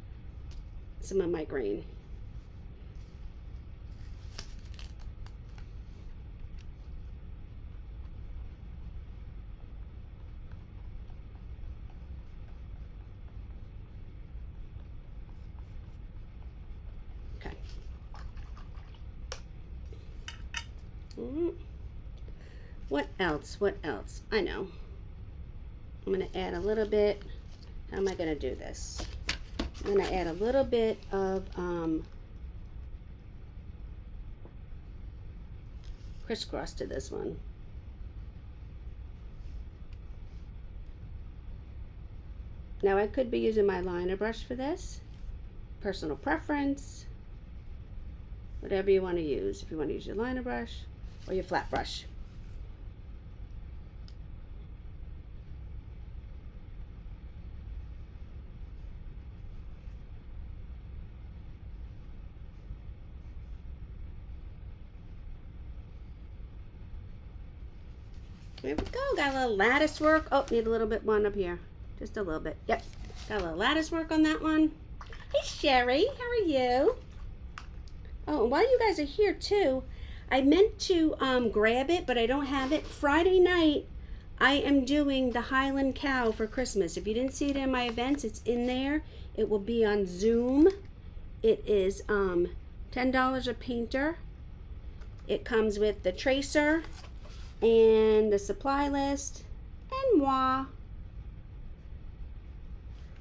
some of my green. Okay. What else? What else? I know. I'm going to add a little bit. How am I going to do this? I'm going to add a little bit of crisscross to this one. Now I could be using my liner brush for this. Personal preference. Whatever you want to use. If you want to use your liner brush or your flat brush. There we go. Got a little lattice work. Oh, need a little bit one up here. Just a little bit. Yep. Got a little lattice work on that one. Hey, Sherry. How are you? Oh, and while you guys are here, too, I meant to grab it, but I don't have it. Friday night, I am doing the Highland Cow for Christmas. If you didn't see it in my events, it's in there. It will be on Zoom. It is $10 a painter. It comes with the tracer and the supply list and moi.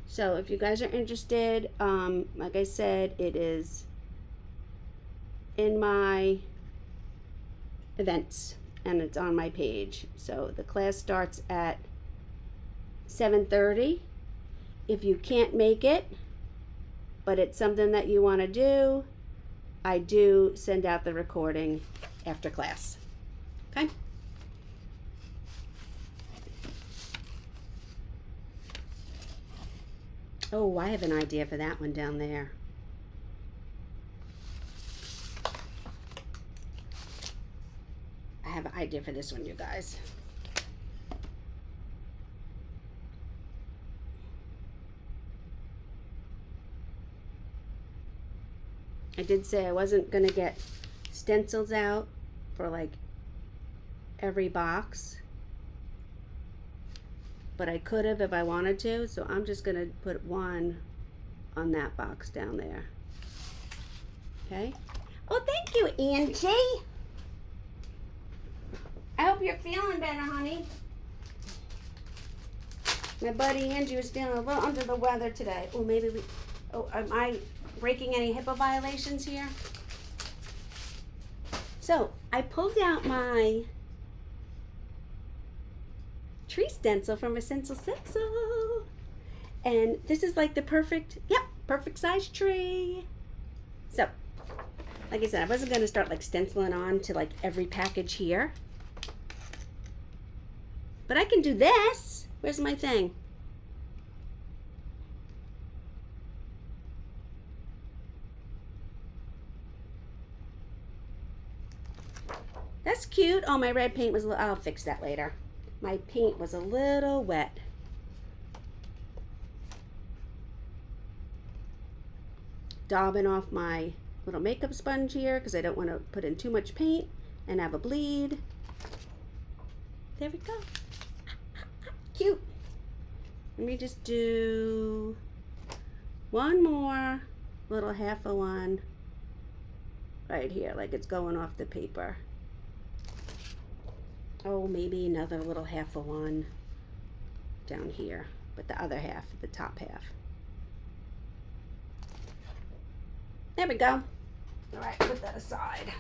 So if you guys are interested, like I said, it is in my events, and it's on my page. So the class starts at 7:30. If you can't make it, but it's something that you want to do, I do send out the recording after class. Okay? Oh, I have an idea for that one down there. I have an idea for this one, you guys. I did say I wasn't going to get stencils out for like every box, but I could have if I wanted to, so I'm just going to put one on that box down there. Okay? Oh, thank you, Angie. I hope you're feeling better, honey. My buddy Angie was feeling a little under the weather today. Oh, maybe we... Oh, am I breaking any HIPAA violations here? So, I pulled out my tree stencil from Essential Stencil. And this is like the perfect size tree. So, like I said, I wasn't going to start like stenciling on to like every package here. But I can do this. Where's my thing? That's cute. Oh, my red paint was, I'll fix that later. My paint was a little wet. Daubing off my little makeup sponge here because I don't want to put in too much paint and have a bleed. There we go. Cute. Let me just do one more little half of one right here, like it's going off the paper. Oh, maybe another little half of one down here, but the other half, the top half. There we go. All right, put that aside.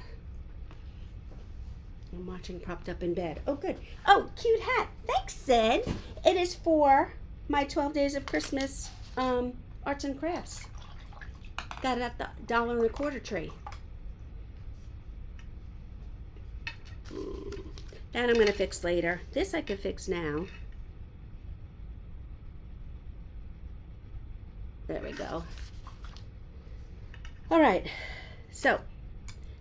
I'm watching propped up in bed. Oh, good. Oh, cute hat. Thanks, Sid. It is for my 12 Days of Christmas arts and crafts. Got it at the $1.25 tree. That I'm going to fix later. This I could fix now. There we go. All right. So,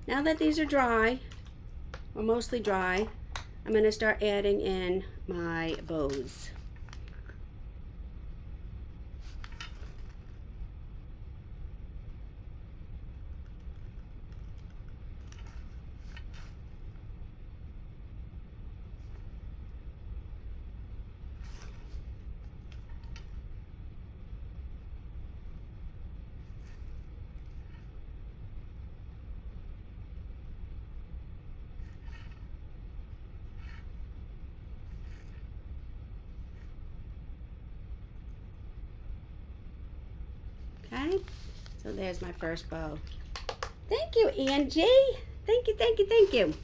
now that these are dry, or mostly dry, I'm going to start adding in my bows. Okay, so there's my first bow. Thank you, Angie. Thank you, thank you, thank you.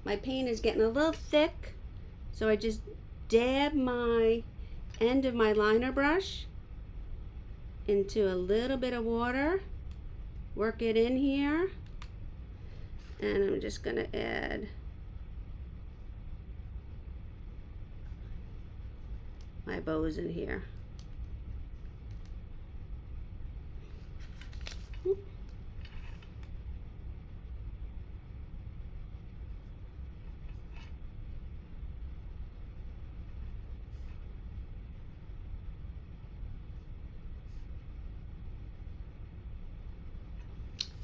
My paint is getting a little thick, so I just dab my end of my liner brush into a little bit of water, work it in here, and I'm just going to add my bows in here.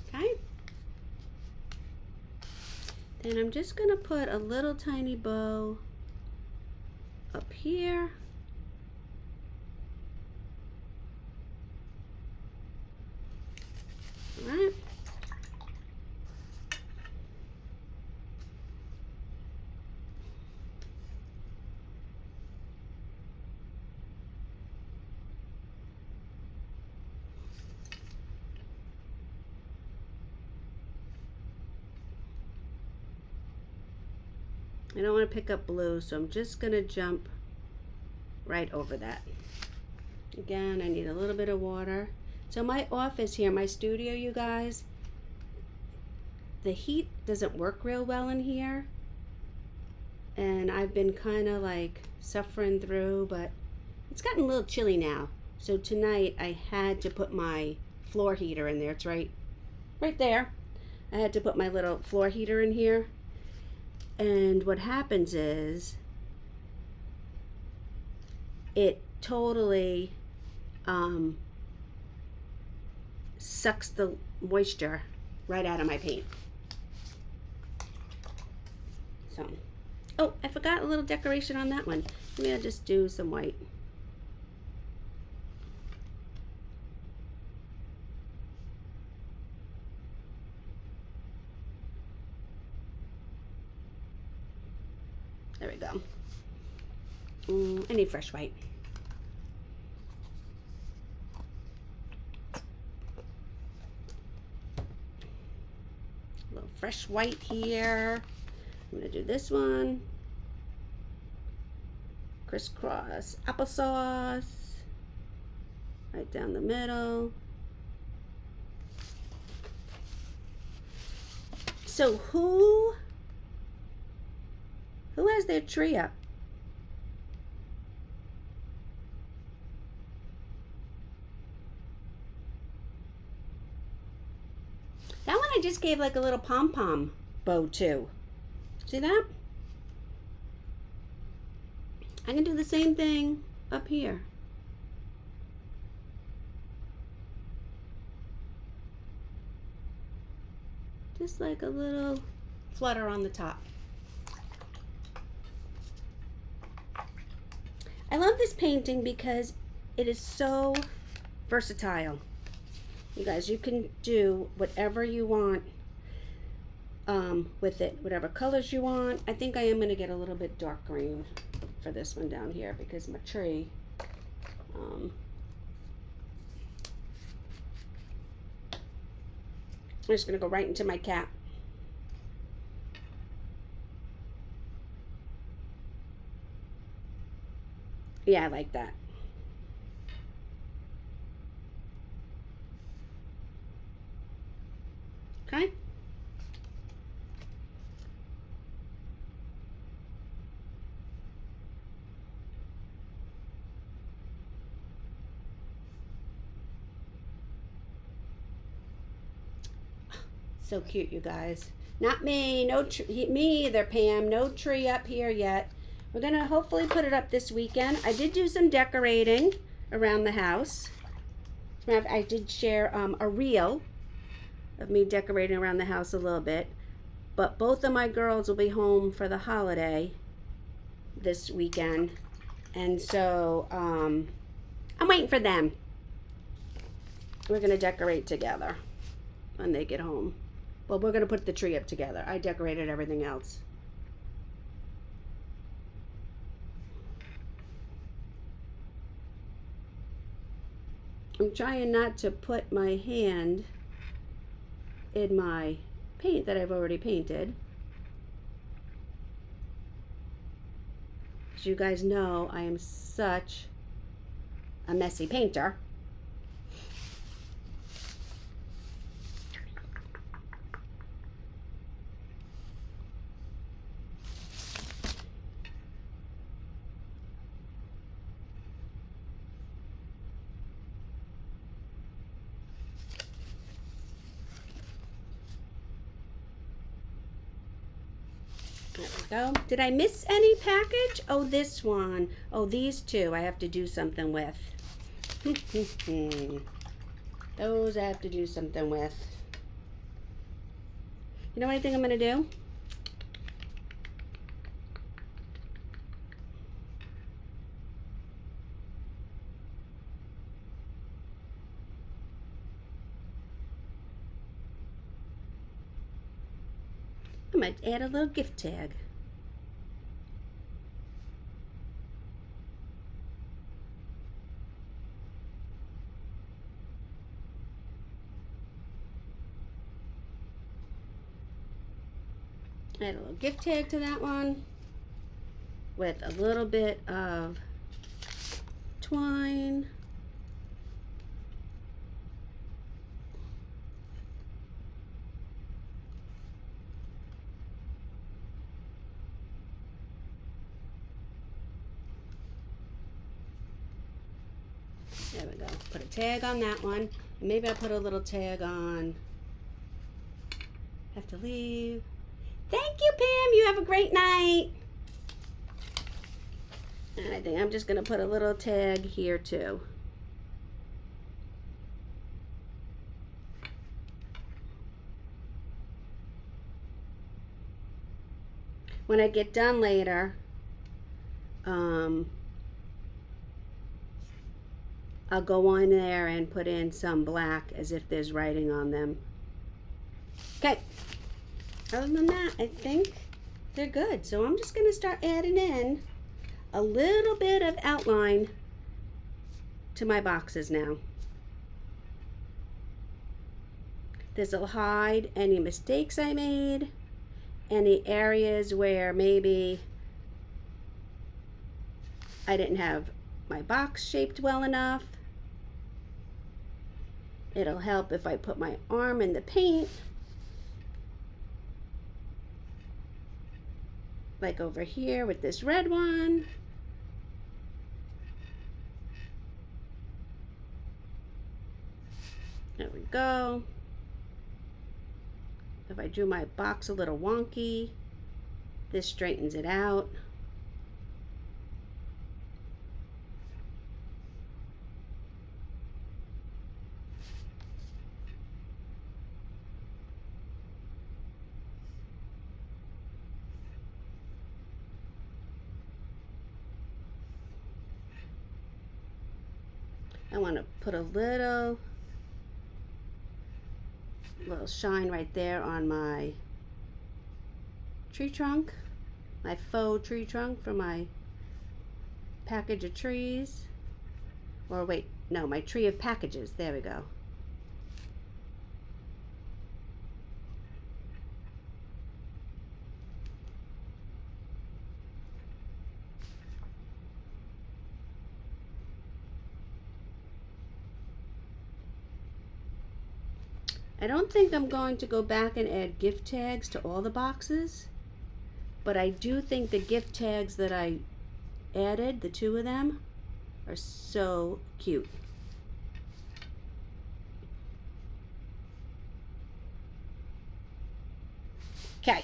Okay. Then I'm just going to put a little tiny bow up here. All right. I don't want to pick up blue, so I'm just going to jump right over that. Again, I need a little bit of water. So my office here, my studio, you guys, the heat doesn't work real well in here. And I've been kind of like suffering through, but it's gotten a little chilly now. So tonight I had to put my floor heater in there. It's right there. I had to put my little floor heater in here. And what happens is it totally sucks the moisture right out of my paint. So, oh, I forgot a little decoration on that one. Maybe I'll just do some white. There we go. I need fresh white. A little fresh white here. I'm gonna do this one. Crisscross applesauce. Right down the middle. So who has their tree up? That one I just gave like a little pom-pom bow to. See that? I can do the same thing up here. Just like a little flutter on the top. I love this painting because it is so versatile. You guys, you can do whatever you want with it, whatever colors you want. I think I am going to get a little bit dark green for this one down here because my tree, I'm just going to go right into my cap. Yeah, I like that. Okay. So cute, you guys. Not me, no me either, Pam. No tree up here yet. We're gonna hopefully put it up this weekend. I did do some decorating around the house. I did share a reel of me decorating around the house a little bit. But both of my girls will be home for the holiday this weekend. And so I'm waiting for them. We're gonna decorate together when they get home. Well, we're gonna put the tree up together. I decorated everything else. I'm trying not to put my hand in my paint that I've already painted. As you guys know, I am such a messy painter. There we go. Did I miss any package? Oh, this one. Oh, these two I have to do something with. Those I have to do something with. You know what I think I'm going to do? I might add a little gift tag. Add a little gift tag to that one. with a little bit of twine. There we go. Put a tag on that one. Maybe I'll put a little tag on. Have to leave. Thank you, Pam. You have a great night. And I think I'm just going to put a little tag here too. When I get done later, I'll go on there and put in some black as if there's writing on them. Okay. Other than that, I think they're good. So I'm just going to start adding in a little bit of outline to my boxes now. This will hide any mistakes I made, any areas where maybe I didn't have my box shaped well enough. It'll help if I put my arm in the paint, like over here with this red one. There we go. If I drew my box a little wonky, this straightens it out. I want to put a little shine right there on my tree trunk, my faux tree trunk for my package of trees. Or wait, no, my tree of packages. There we go. I don't think I'm going to go back and add gift tags to all the boxes, but I do think the gift tags that I added, the two of them, are so cute. Okay.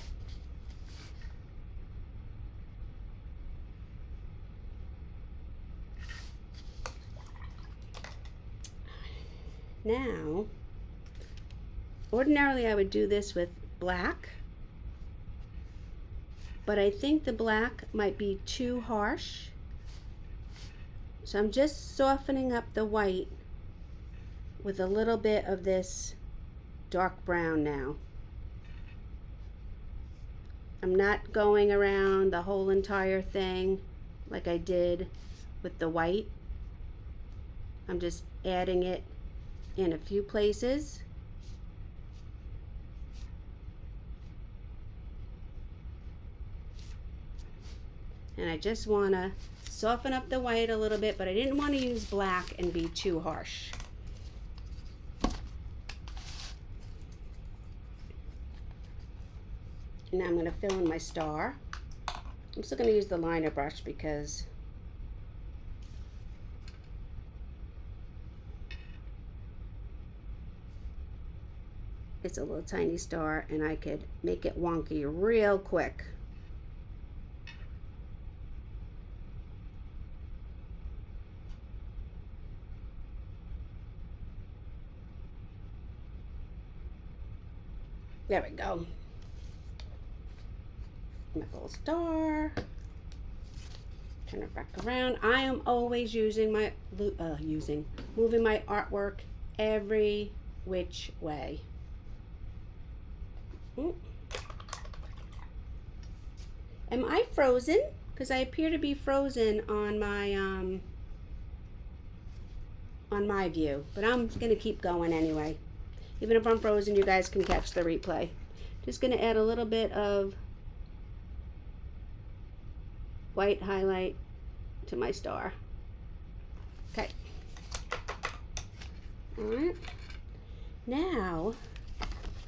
Now, ordinarily I would do this with black, but I think the black might be too harsh. So I'm just softening up the white with a little bit of this dark brown now. I'm not going around the whole entire thing like I did with the white. I'm just adding it in a few places. And I just want to soften up the white a little bit, but I didn't want to use black and be too harsh. Now I'm going to fill in my star. I'm still going to use the liner brush because it's a little tiny star and I could make it wonky real quick. There we go. My little star. Turn it back around. I am always using my moving my artwork every which way. Am I frozen? Because I appear to be frozen on my view, but I'm gonna keep going anyway. Even if I'm frozen, you guys can catch the replay. Just gonna add a little bit of white highlight to my star. Okay. All right. Now,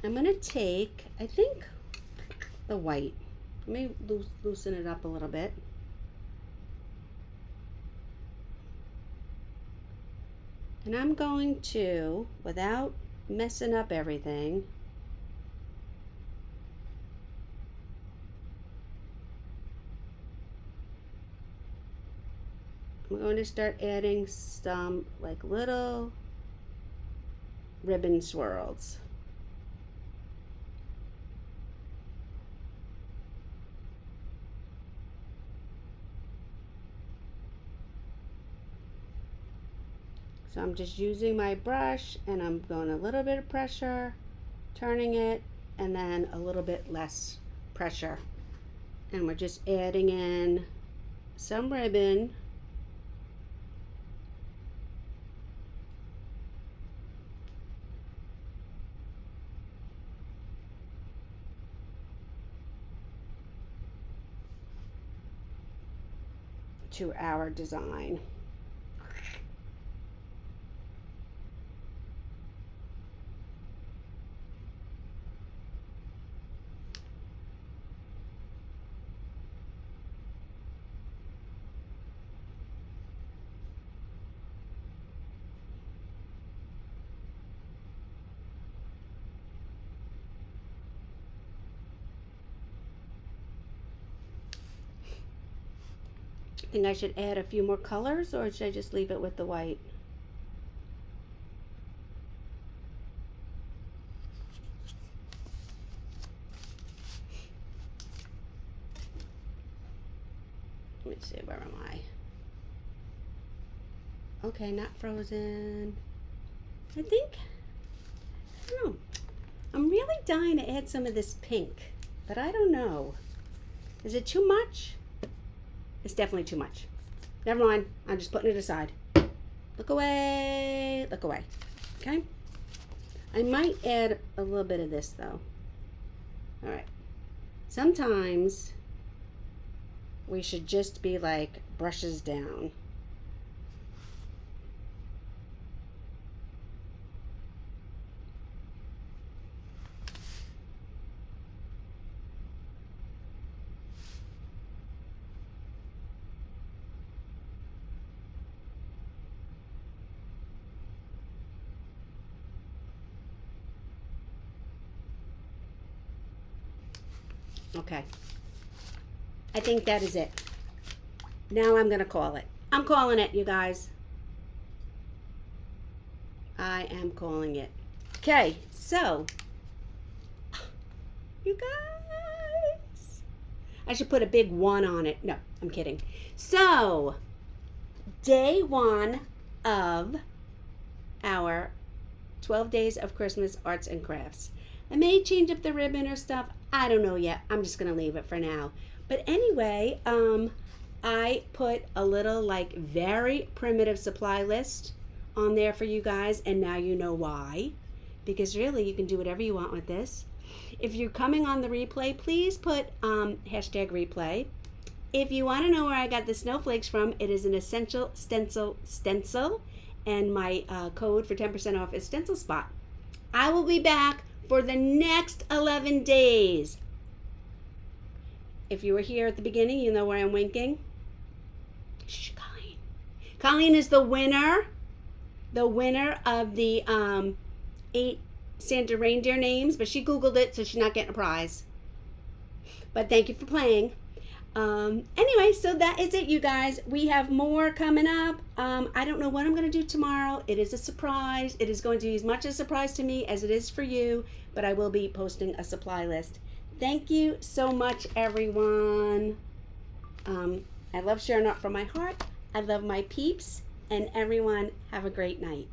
I'm going to take, I think, the white. Let me loosen it up a little bit. And I'm going to, without messing up everything, I'm going to start adding some like little ribbon swirls. So I'm just using my brush and I'm going a little bit of pressure, turning it, and then a little bit less pressure. And we're just adding in some ribbon. To our design. Think I should add a few more colors, or should I just leave it with the white? Let me see, where am I? Okay, not frozen. I think, I don't know. I'm really dying to add some of this pink, but I don't know. Is it too much? It's definitely too much. Never mind. I'm just putting it aside. Look away. Look away. Okay? I might add a little bit of this, though. All right. Sometimes we should just be like brushes down. Okay, I think that is it. Now I'm gonna call it. I'm calling it, you guys. I am calling it. Okay, so, you guys, I should put a big 1 on it. No, I'm kidding. So, day 1 of our 12 days of Christmas arts and crafts. I may change up the ribbon or stuff. I don't know yet. I'm just going to leave it for now. But anyway, I put a little like very primitive supply list on there for you guys. And now you know why. Because really, you can do whatever you want with this. If you're coming on the replay, please put hashtag replay. If you want to know where I got the snowflakes from, it is an essential stencil. And my code for 10% off is Stencil Spot. I will be back for the next 11 days. If you were here at the beginning, you know where I'm winking. Shh, Colleen. Colleen is the winner of the 8 Santa reindeer names, but she Googled it, so she's not getting a prize. But thank you for playing. Anyway, so that is it, you guys. We have more coming up. I don't know what I'm going to do tomorrow. It is a surprise. It is going to be as much a surprise to me as it is for you, but I will be posting a supply list. Thank you so much, everyone. I love sharing art from my heart. I love my peeps, and everyone have a great night.